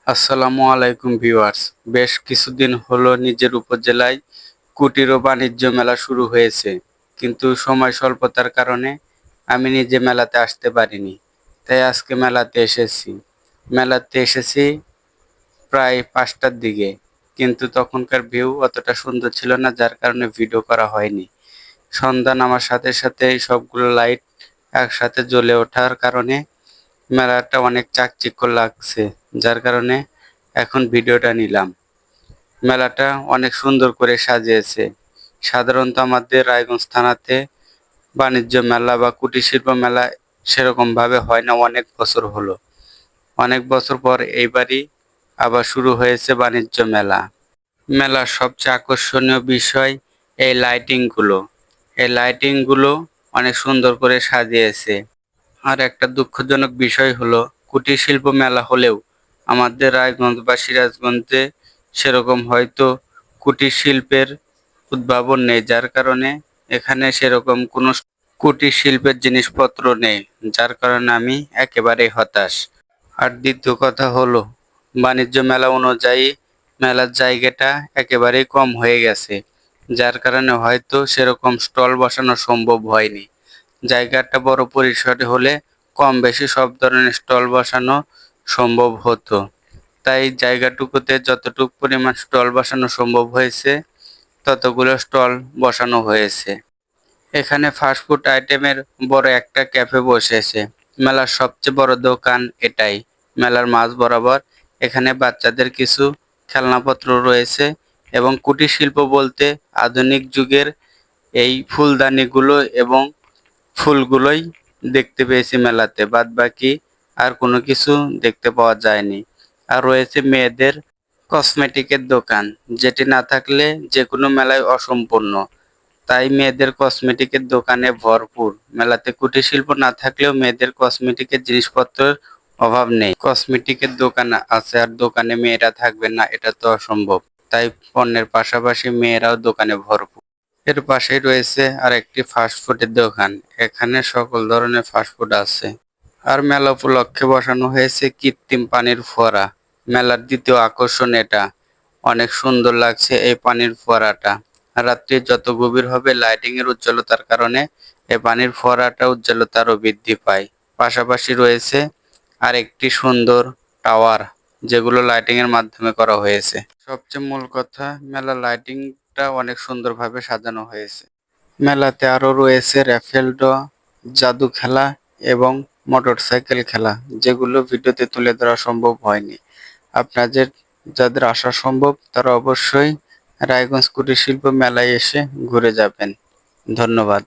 আসসালামু আলাইকুম ভিউয়ার্স। বেশ কিছুদিন হলো নিজের উপজেলায় কুটির ও বাণিজ্য মেলা শুরু হয়েছে, কিন্তু সময় স্বল্পতার কারণে আমি নিজে মেলাতে আসতে পারিনি। তাই আজকে মেলাতে এসেছি প্রায় 5টার দিকে, কিন্তু তখনকার ভিউ অতটা সুন্দর ছিল না, যার কারণে ভিডিও করা হয়নি। সন্ধ্যা নামার সাথে সাথে সবগুলো লাইট একসাথে জ্বলে ওঠার কারণে মেলাটা অনেক চাকচিক্য লাগছে, যার কারণে এখন ভিডিওটা নিলাম। মেলাটা অনেক সুন্দর করে সাজিয়েছে। সাধারণত আমাদের রায়গঞ্জ থানাতে বাণিজ্য মেলা বা কুটির শিল্প মেলা সেরকম ভাবে হয় না, অনেক বছর হলো। অনেক বছর পর এইবারই আবার শুরু হয়েছে বাণিজ্য মেলা। মেলার সবচেয়ে আকর্ষণীয় বিষয় এই লাইটিংগুলো অনেক সুন্দর করে সাজিয়েছে। আর একটা দুঃখজনক বিষয় হলো, কুটির শিল্প মেলা হলেও আমাদের রায়গঞ্জ বা সিরাজগঞ্জে সেরকম হয়তো কুটির শিল্পের উদ্ভাবন নেই, যার কারণে এখানে সেরকম কোনো কুটির শিল্পের জিনিসপত্র নেই, যার কারণে আমি একেবারেই হতাশ। আর দ্বিতীয় কথা হলো, বাণিজ্য মেলা অনুযায়ী মেলার জায়গাটা একেবারেই কম হয়ে গেছে, যার কারণে হয়তো সেরকম স্টল বসানো সম্ভব হয়নি। জায়গাটা বড় পরিসরে হলে কম বেশি সব ধরনের স্টল বসানো সম্ভব হতো। তাই জায়গাটুকুতে যতটুকু পরিমাণ স্টল বসানো সম্ভব হয়েছে ততগুলো স্টল বসানো হয়েছে। এখানে ফাস্টফুড আইটেমের বড় একটা ক্যাফে বসেছে। মেলার সবচেয়ে বড় দোকান এটাই। মেলার মাঝ বরাবর এখানে বাচ্চাদের কিছু খেলনাপত্র রয়েছে, এবং কুটির শিল্প বলতে আধুনিক যুগের এই ফুলদানিগুলো এবং ফুলগুলোই দেখতে পেয়েছি মেলাতে, বাদবাকি আর কোনো কিছু দেখতে পাওয়া যায়নি। আর রয়েছে মেয়েদের কসমেটিকের দোকান, যেটি না থাকলে যে কোনো মেলায় অসম্পূর্ণ। তাই মেয়েদের কসমেটিকের দোকানে ভরপুর। মেলাতে কুটির শিল্প না থাকলেও মেয়েদের কসমেটিকের জিনিসপত্রের অভাব নেই। কসমেটিকের দোকান আছে আর দোকানে মেয়েরা থাকবে না, এটা তো অসম্ভব। তাই পণ্যের পাশাপাশি মেয়েরাও দোকানে ভরপুর। এর পাশেই রয়েছে আরেকটি ফাস্টফুডের দোকান। এখানে সকল ধরনের ফাস্টফুড আছে। আর মেলা উপলক্ষে বসানো হয়েছে কৃত্রিম পানির ফোয়ারা। মেলার দ্বিতীয় আকর্ষণ এটা। অনেক সুন্দর লাগছে এই পানির ফোয়ারাটা। রাত্রি যত গভীর হবে লাইটিং এর উজ্জ্বলতার কারণে এই পানির ফোয়ারাটা উজ্জ্বলতা আরো বৃদ্ধি পায়। পাশাপাশি রয়েছে আরেকটি সুন্দর টাওয়ার, যেগুলো লাইটিং এর মাধ্যমে করা হয়েছে। সবচেয়ে মূল কথা, মেলা লাইটিংটা অনেক সুন্দরভাবে সাজানো হয়েছে। মেলাতে আরো রয়েছে র্যাফেল ড্র, জাদু খেলা এবং মোটরসাইকেল খেলা, যেগুলো ভিডিওতে তুলে ধরা সম্ভব হয়নি। আপনাদের যাদের আসা সম্ভব তারা অবশ্যই রায়গঞ্জ কুটির শিল্প মেলায় এসে ঘুরে যাবেন। ধন্যবাদ।